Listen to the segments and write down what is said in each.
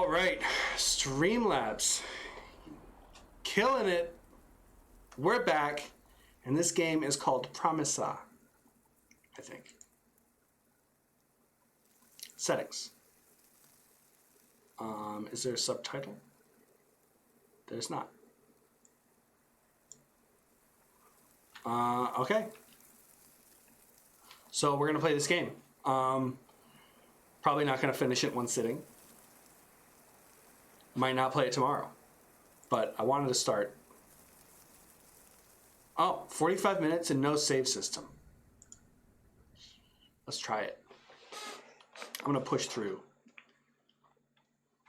All right, Streamlabs, killing it. We're back, and this game is called Promesa, I think. Settings. Is there a subtitle? There's not. Okay. So we're gonna play this game. Probably not gonna finish it one sitting. Might not play it tomorrow, but I wanted to start. Oh, 45 minutes and no save system. Let's try it. I'm gonna push through.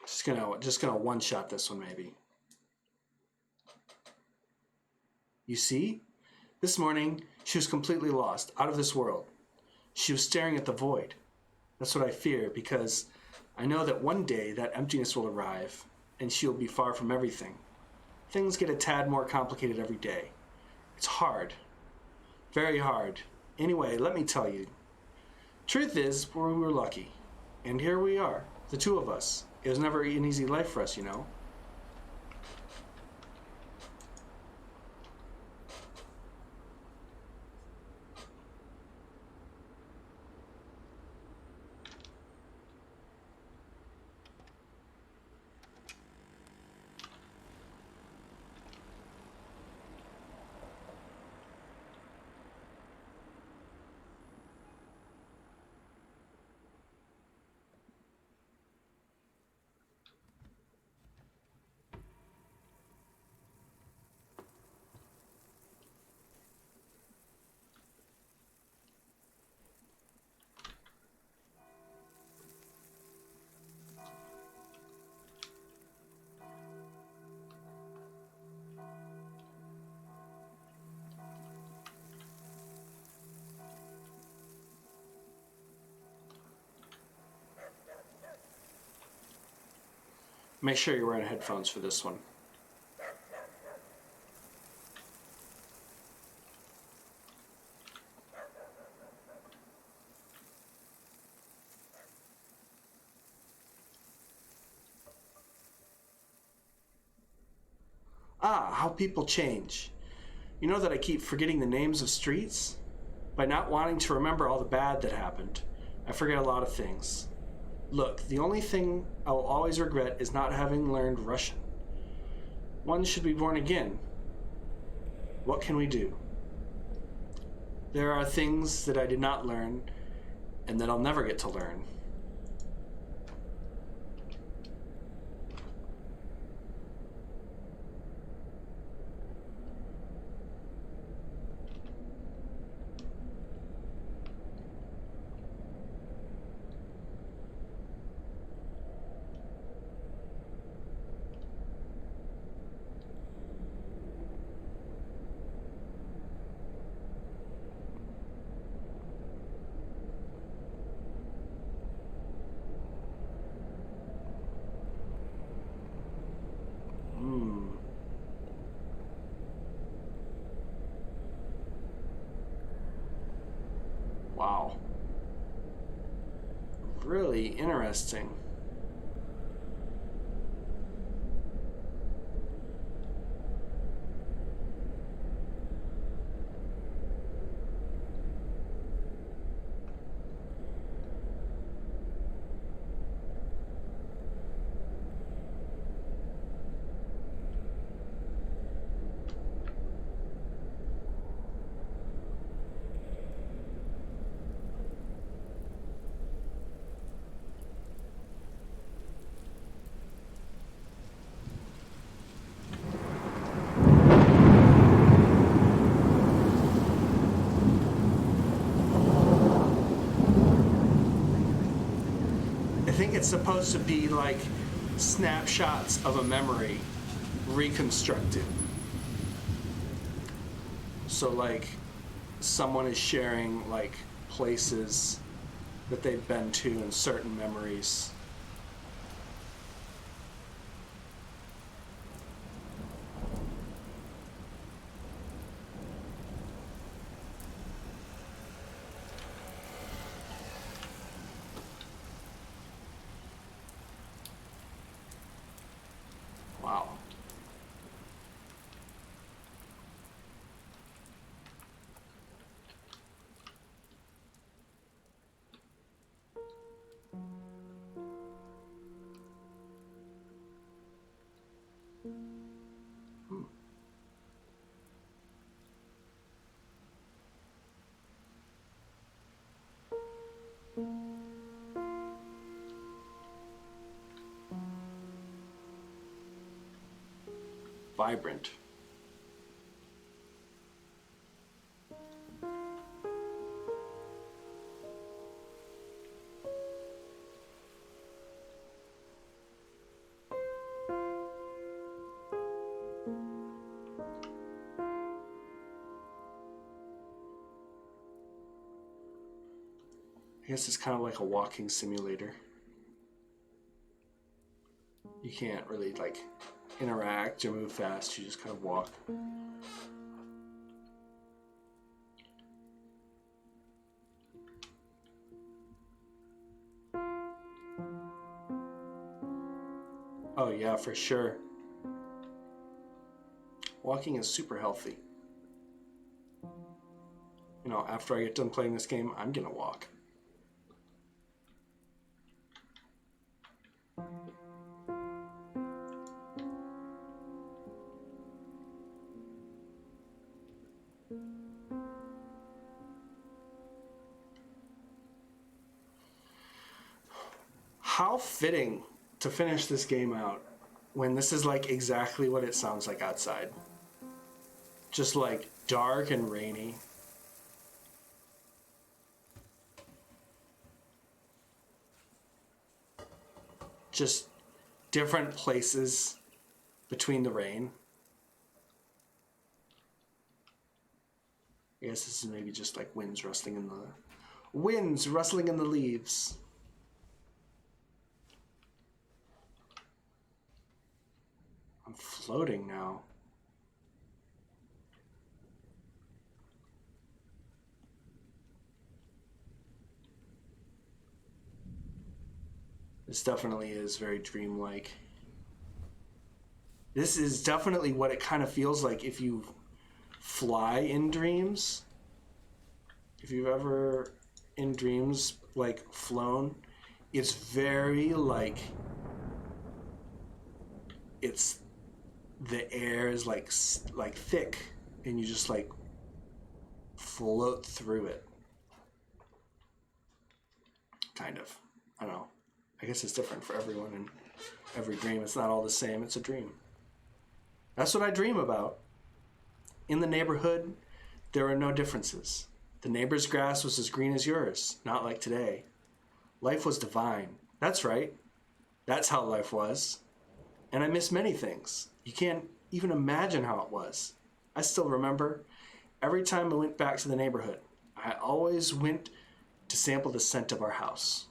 Just gonna one-shot this one maybe. You see? This morning, she was completely lost, out of this world. She was staring at the void. That's what I fear, because I know that one day that emptiness will arrive, and she'll be far from everything. Things get a tad more complicated every day. It's hard. Very hard. Anyway, let me tell you. Truth is, we were lucky. And here we are, the two of us. It was never an easy life for us, you know. Make sure you're wearing headphones for this one. Ah, how people change. You know that I keep forgetting the names of streets? By not wanting to remember all the bad that happened, I forget a lot of things. Look, the only thing I will always regret is not having learned Russian. One should be born again. What can we do? There are things that I did not learn and that I'll never get to learn. Wow. Really interesting. I think it's supposed to be like snapshots of a memory reconstructed. So like someone is sharing like places that they've been to and certain memories. vibrant. I guess it's kind of like a walking simulator. You can't really like interact or move fast, you just kind of walk. Oh yeah, for sure. Walking is super healthy. You know, after I get done playing this game, I'm gonna walk. How fitting to finish this game out when this is like exactly what it sounds like outside. Just like dark and rainy. Just different places between the rain. I guess this is maybe just like winds rustling in the leaves. I'm floating now. This definitely is very dreamlike. This is definitely what it kind of feels like if you fly in dreams. If you've ever in dreams like flown, it's very like it's the air is like thick and you just like float through it. Kind of. I don't know. I guess it's different for everyone and every dream. It's not all the same. It's a dream. That's what I dream about. In the neighborhood, there are no differences. The neighbor's grass was as green as yours, not like today. Life was divine. That's right. That's how life was. And I miss many things. You can't even imagine how it was. I still remember every time I went back to the neighborhood, I always went to sample the scent of our house.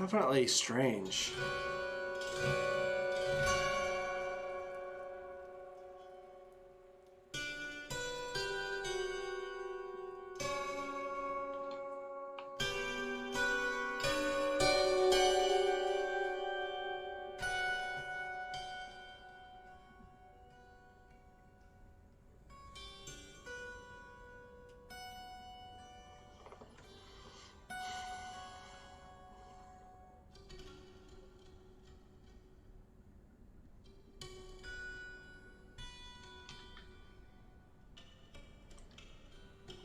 Definitely strange.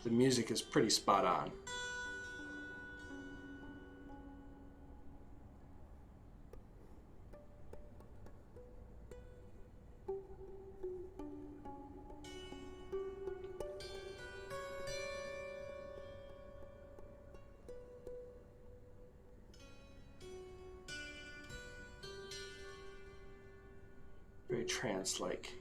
The music is pretty spot on. Very trance-like.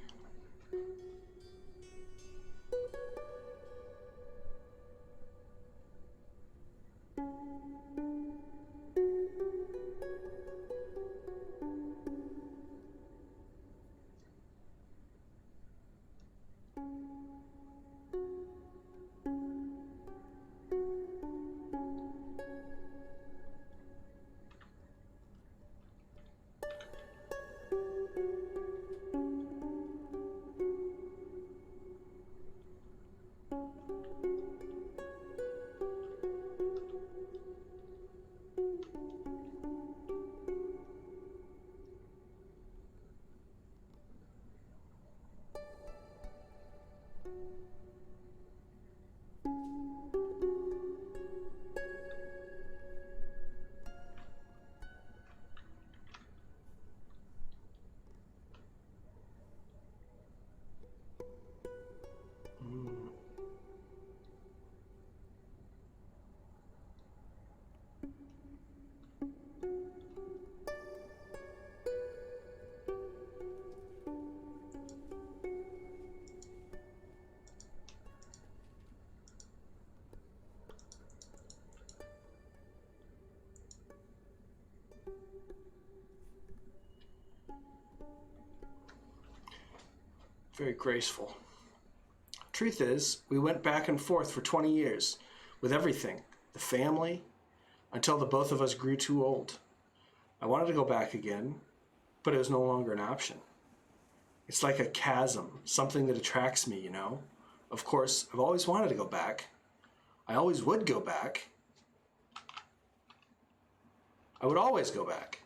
Very graceful. Truth is, we went back and forth for 20 years with everything, the family, until the both of us grew too old. I wanted to go back again, but it was no longer an option. It's like a chasm, something that attracts me, you know? Of course, I've always wanted to go back. I always would go back. I would always go back.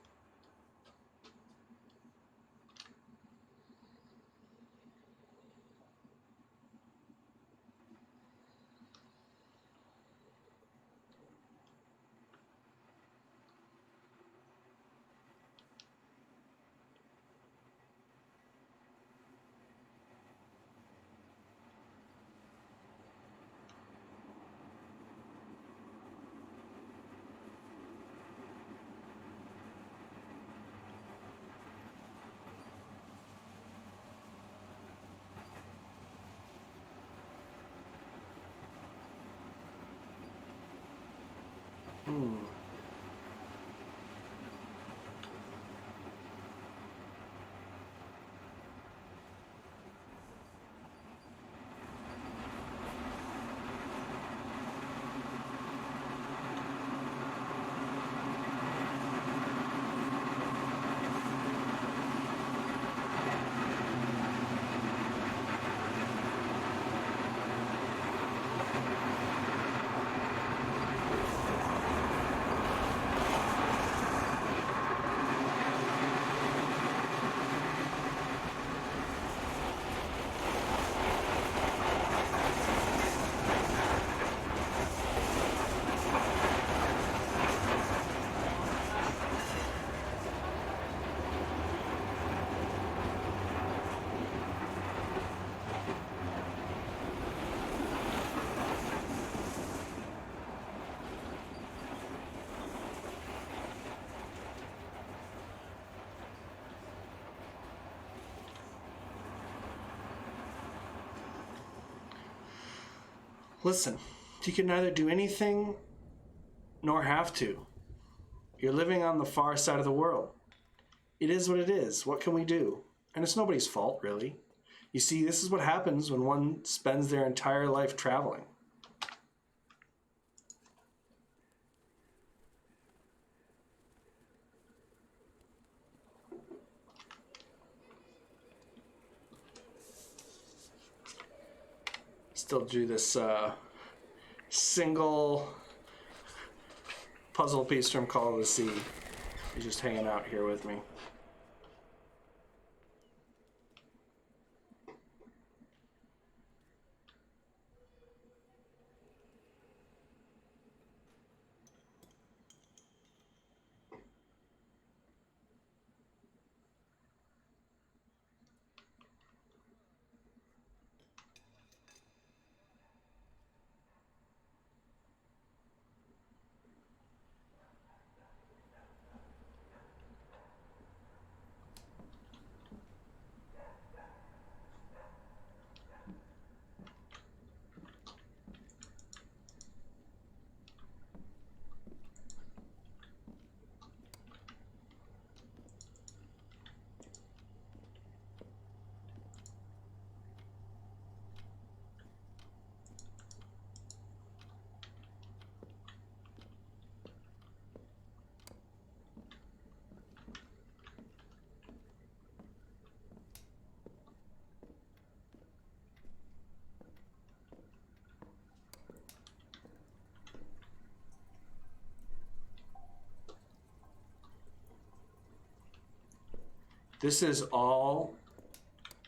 Listen, you can neither do anything nor have to. You're living on the far side of the world. It is what it is. What can we do? And it's nobody's fault, really. You see, this is what happens when one spends their entire life traveling. Still do this single puzzle piece from Call of the Sea. He's just hanging out here with me. This is all,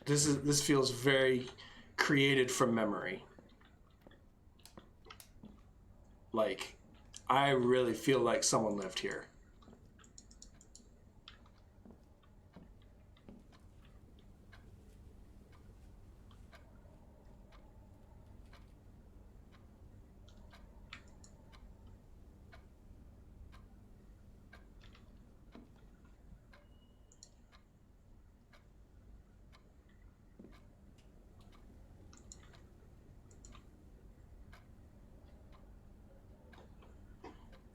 this feels very created from memory. Like, I really feel like someone lived here.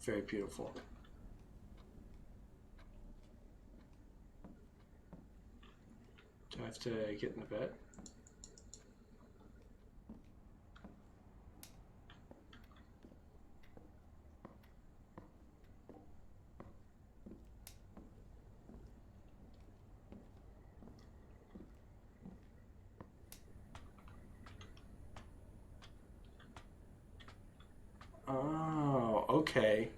Very beautiful. Do I have to get in the bed? Oh, okay.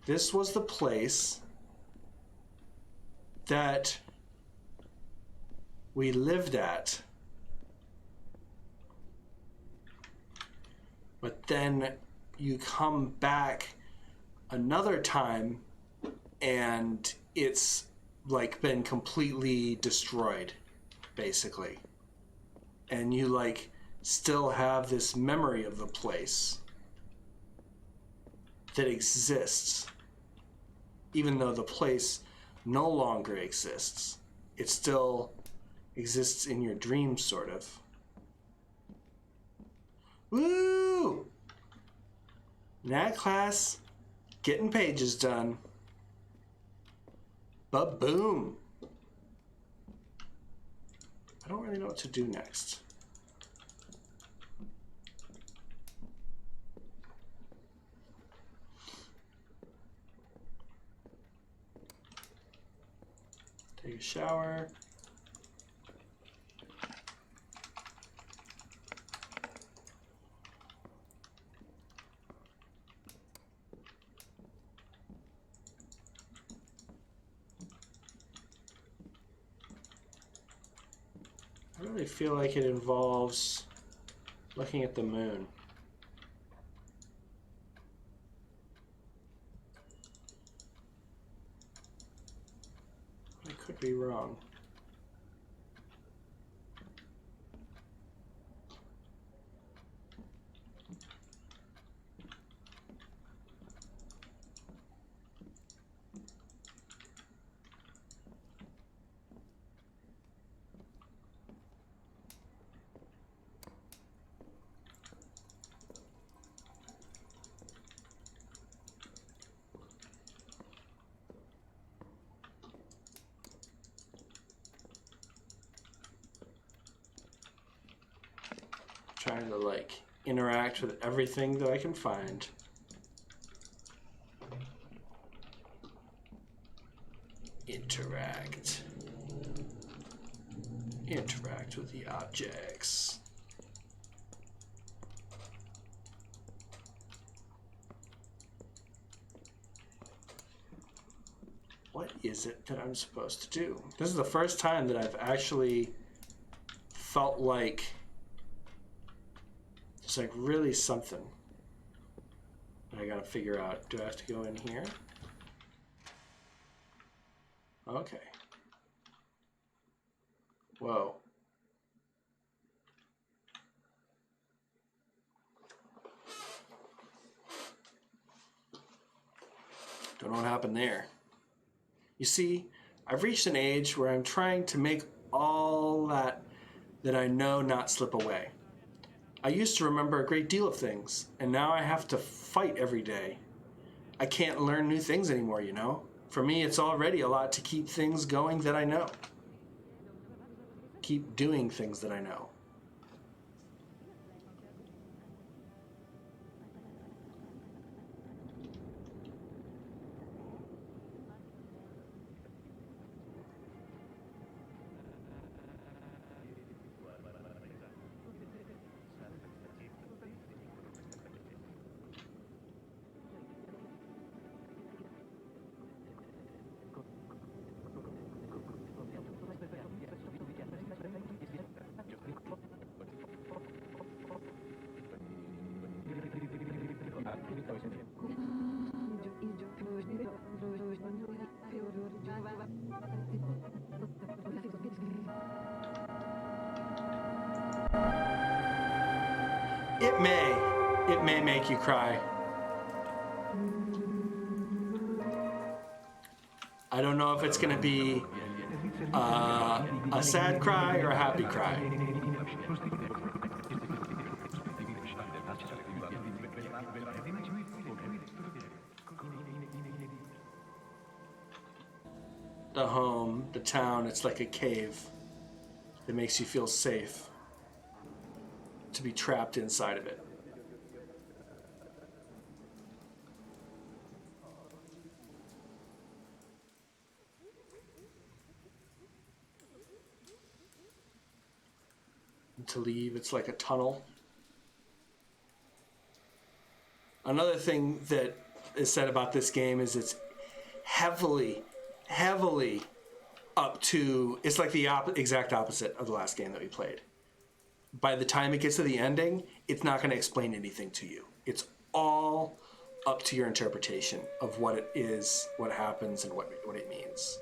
This was the place that we lived at. But then you come back another time and it's like been completely destroyed, basically. And you like still have this memory of the place that exists, even though the place no longer exists. It still exists in your dreams, sort of. Woo! Nat class, getting pages done. Ba-boom! I don't really know what to do next. Take a shower. I really feel like it involves looking at the moon. I could be wrong. Trying to like interact with everything that I can find. Interact. Interact with the objects. What is it that I'm supposed to do? This is the first time that I've actually felt like it's like really something that I gotta figure out. Do I have to go in here? Okay. Whoa. Don't know what happened there. You see, I've reached an age where I'm trying to make all that I know not slip away. I used to remember a great deal of things, and now I have to fight every day. I can't learn new things anymore, you know? For me, it's already a lot to keep things going that I know. Keep doing things that I know. It may. It may make you cry. I don't know if it's going to be a sad cry or a happy cry. The home, the town, it's like a cave that makes you feel safe to be trapped inside of it. And to leave, it's like a tunnel. Another thing that is said about this game is it's heavily up to, it's like the exact opposite of the last game that we played. By the time it gets to the ending, it's not going to explain anything to you. It's all up to your interpretation of what it is, what happens, and what it means.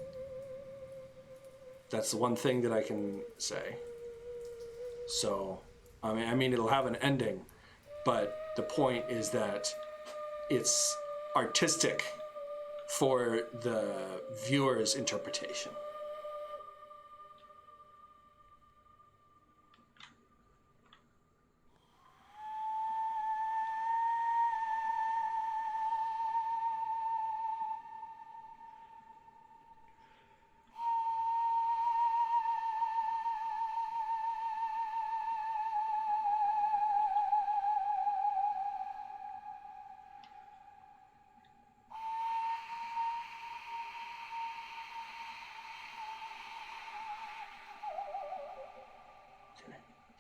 That's the one thing that I can say. So, I mean, it'll have an ending, but the point is that it's artistic for the viewer's interpretation.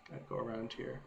Gotta go around here.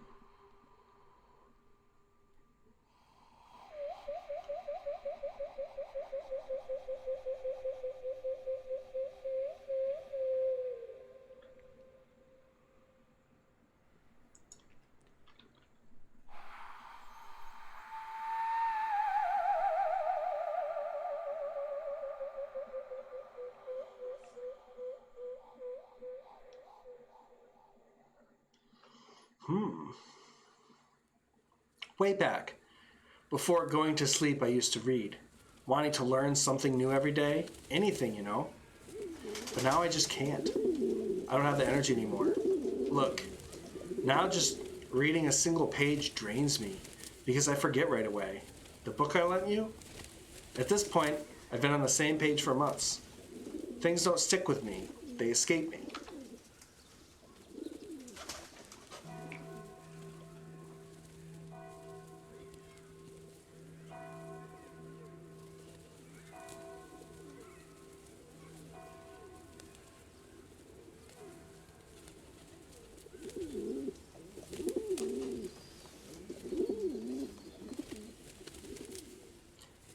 Way back, before going to sleep, I used to read, wanting to learn something new every day, anything, you know. But now I just can't. I don't have the energy anymore. Look, now just reading a single page drains me because I forget right away. The book I lent you? At this point, I've been on the same page for months. Things don't stick with me. They escape me.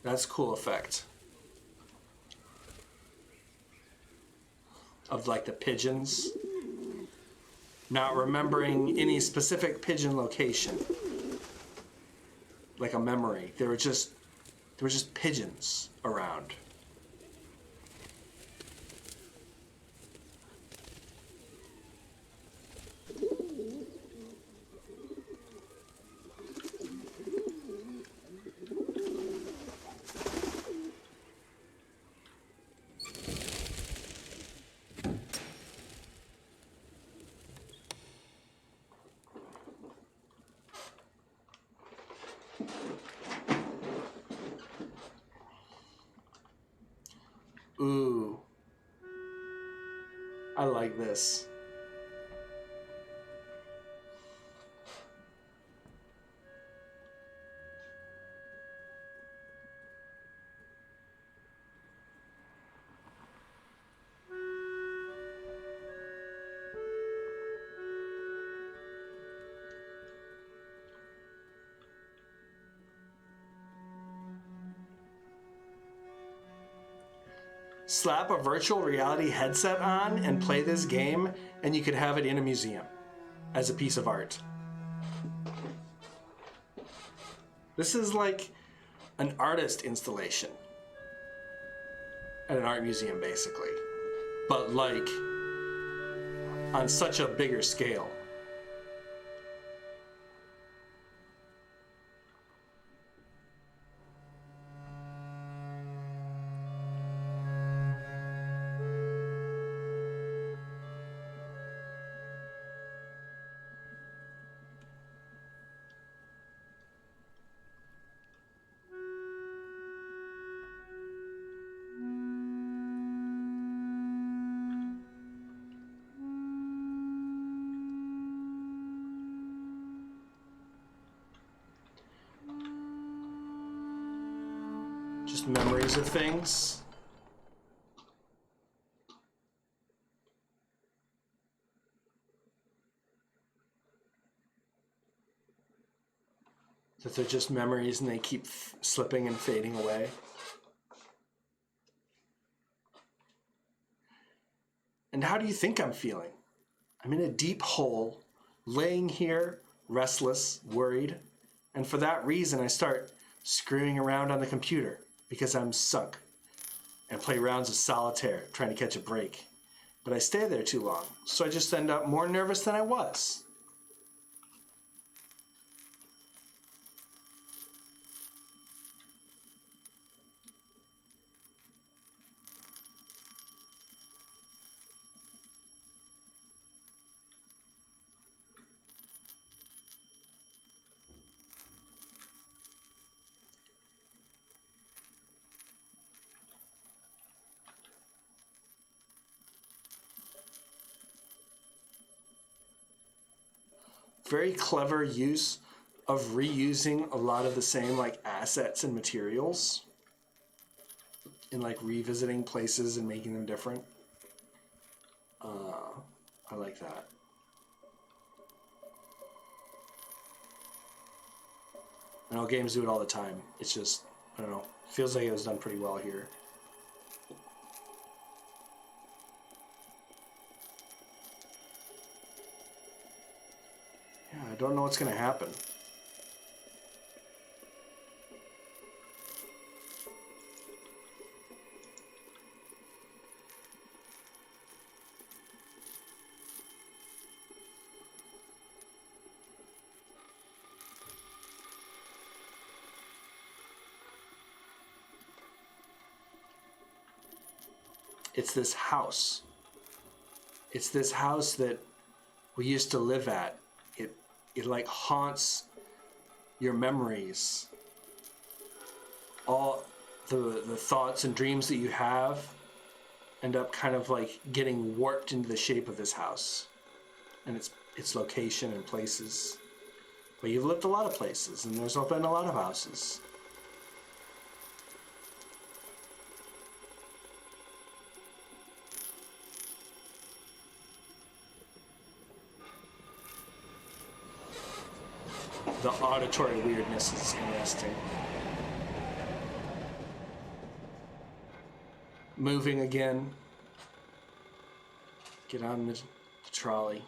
That's a cool effect. Of like the pigeons. Not remembering any specific pigeon location. Like a memory. There were just pigeons around. Ooh. I like this. Slap a virtual reality headset on and play this game, and you could have it in a museum as a piece of art. This is like an artist installation at an art museum, basically, but like on such a bigger scale. just memories of things. That they're just memories and they keep slipping and fading away. And how do you think I'm feeling? I'm in a deep hole, laying here, restless, worried, and for that reason I start screwing around on the computer because I'm sunk and play rounds of solitaire trying to catch a break. But I stay there too long, so I just end up more nervous than I was. Very clever use of reusing a lot of the same like assets and materials in like revisiting places and making them different. I like that. I know games do it all the time. It's just, I don't know, feels like it was done pretty well here. Yeah, I don't know what's going to happen. It's this house. It's this house that we used to live at. It like haunts your memories. All the thoughts and dreams that you have end up kind of like getting warped into the shape of this house and its location and places. But you've lived a lot of places, and there's been a lot of houses. The auditory weirdness is interesting. Moving again. Get on the trolley.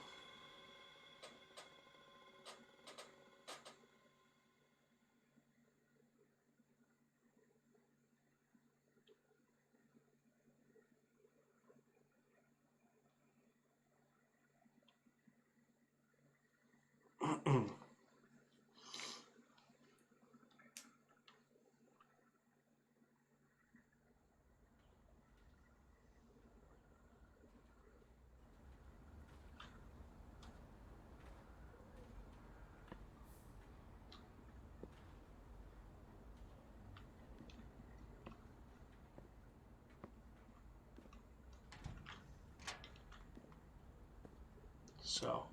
So,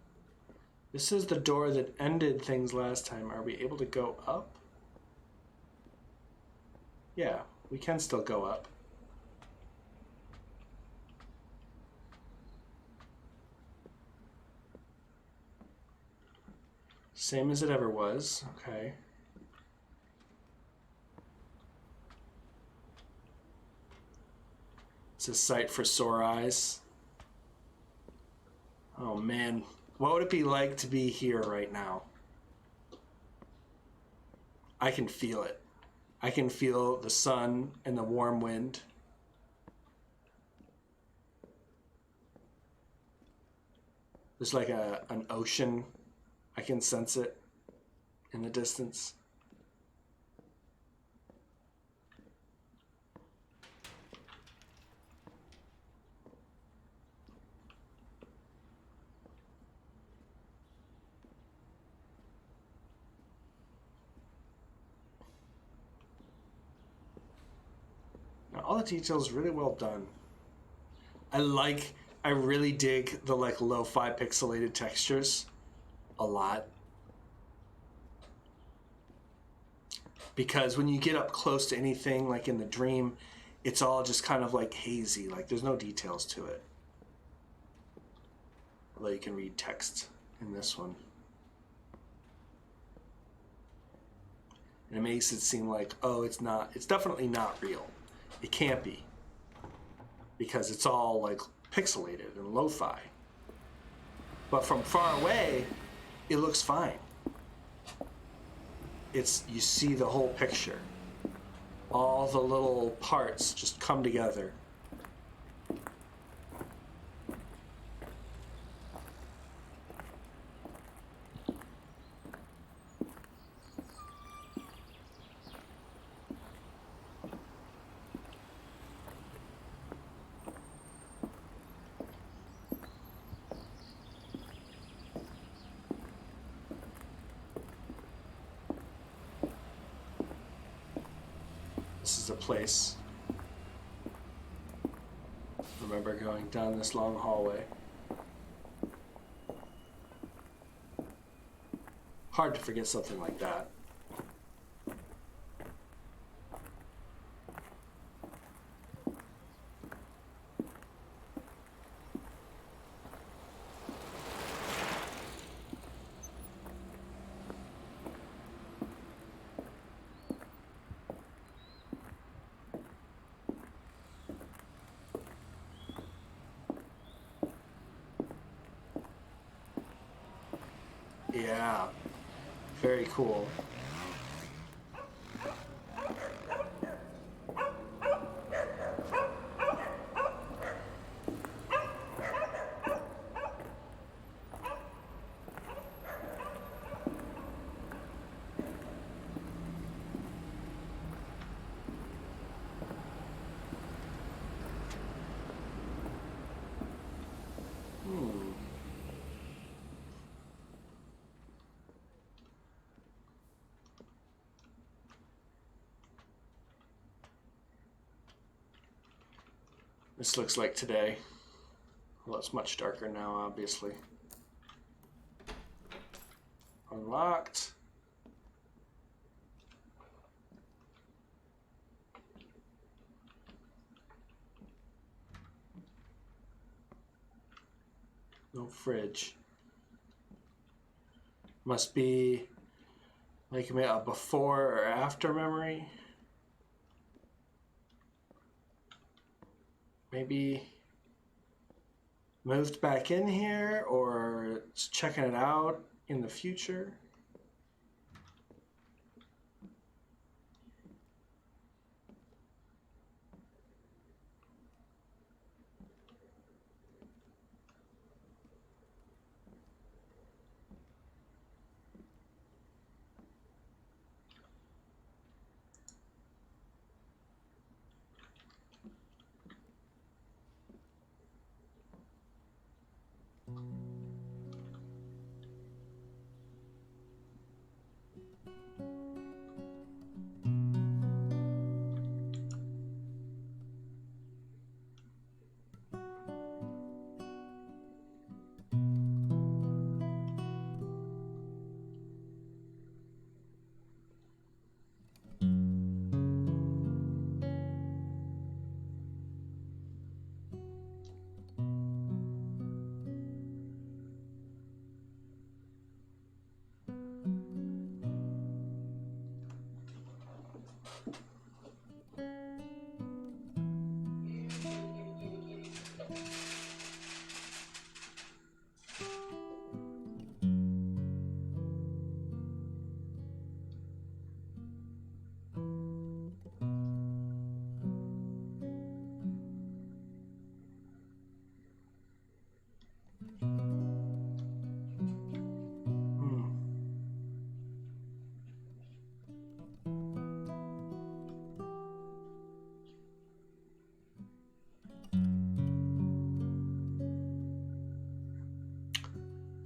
this is the door that ended things last time. Are we able to go up? Yeah, we can still go up. Same as it ever was. Okay. It's a sight for sore eyes. Oh man, what would it be like to be here right now? I can feel it. I can feel the sun and the warm wind. There's like an ocean. I can sense it in the distance. All the details really well done. I really dig the like lo-fi pixelated textures a lot. because when you get up close to anything, like in the dream, it's all just kind of like hazy, like there's no details to it. Although you can read text in this one. And it makes it seem like, oh, it's definitely not real. It can't be. Because it's all like pixelated and lo-fi. But from far away, it looks fine. You see the whole picture. All the little parts just come together. This is a place. Remember going down this long hallway. Hard to forget something like that. Yeah, very cool. This looks like today. Well, it's much darker now, obviously. Unlocked. No fridge. Must be like a before or after memory. Maybe moved back in here, or it's checking it out in the future.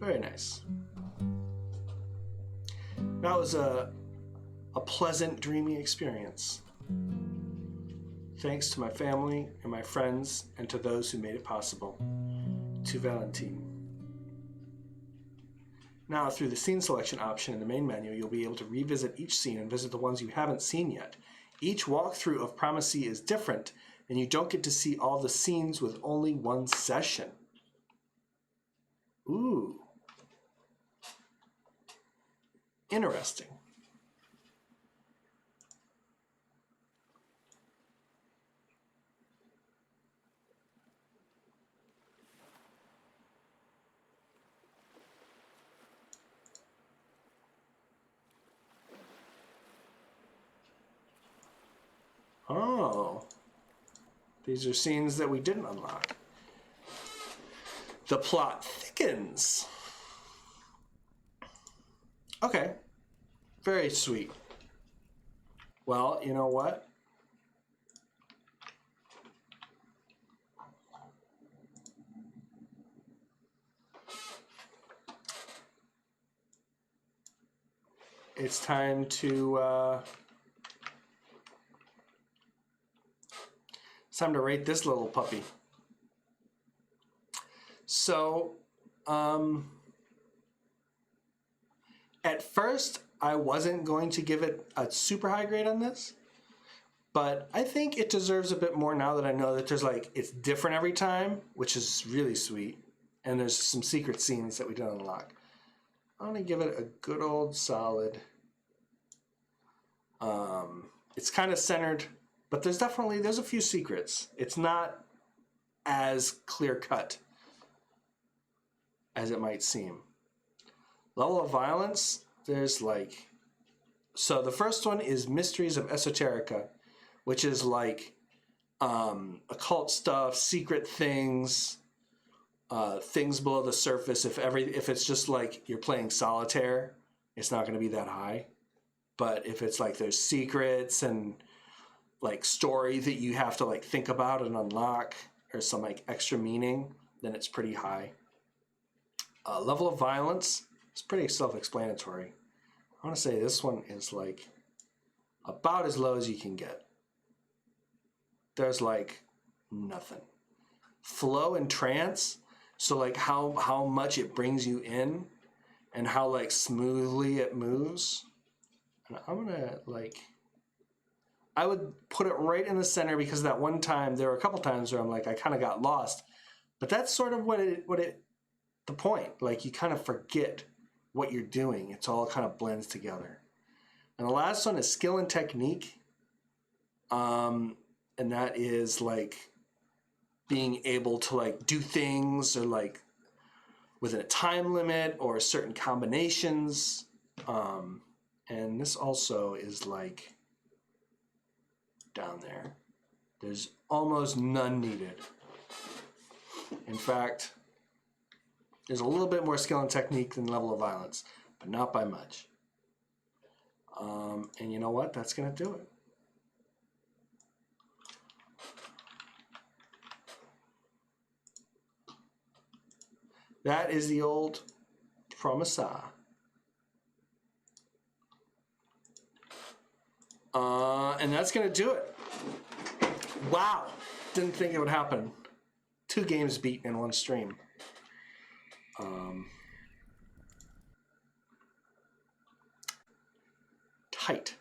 Very nice. That was a pleasant, dreamy experience. Thanks to my family and my friends and to those who made it possible. To Valentine. Now, through the scene selection option in the main menu, you'll be able to revisit each scene and visit the ones you haven't seen yet. Each walkthrough of Promesa is different, and you don't get to see all the scenes with only one session. Ooh. Interesting. Oh. These are scenes that we didn't unlock. The plot thickens. Okay. Very sweet. Well, you know what? It's time to rate this little puppy. So, at first, I wasn't going to give it a super high grade on this, but I think it deserves a bit more now that I know that there's like, it's different every time, which is really sweet. And there's some secret scenes that we didn't unlock. I'm gonna give it a good old solid. It's kind of centered, but there's a few secrets. It's not as clear cut as it might seem. Level of violence, there's like, so the first one is Mysteries of Esoterica, which is like occult stuff, secret things, things below the surface. If it's just like you're playing solitaire, it's not going to be that high. But if it's like there's secrets and like story that you have to like think about and unlock, or some like extra meaning, then it's pretty high. Level of violence is pretty self-explanatory. I want to say this one is like about as low as you can get. There's like nothing. Flow and trance, so like how much it brings you in and how like smoothly it moves. And I'm gonna like, I would put it right in the center because that one time, there were a couple times where I'm like, I kind of got lost, but that's sort of the point. Like you kind of forget what you're doing. It's all kind of blends together. And the last one is skill and technique. And that is like being able to like do things or like within a time limit or certain combinations. And this also is like down there. There's almost none needed. In fact, there's a little bit more skill and technique than level of violence, but not by much. And you know what? That's going to do it. That is the old Promesa. And that's going to do it. Wow. Didn't think it would happen. 2 games beaten in one stream. Tight.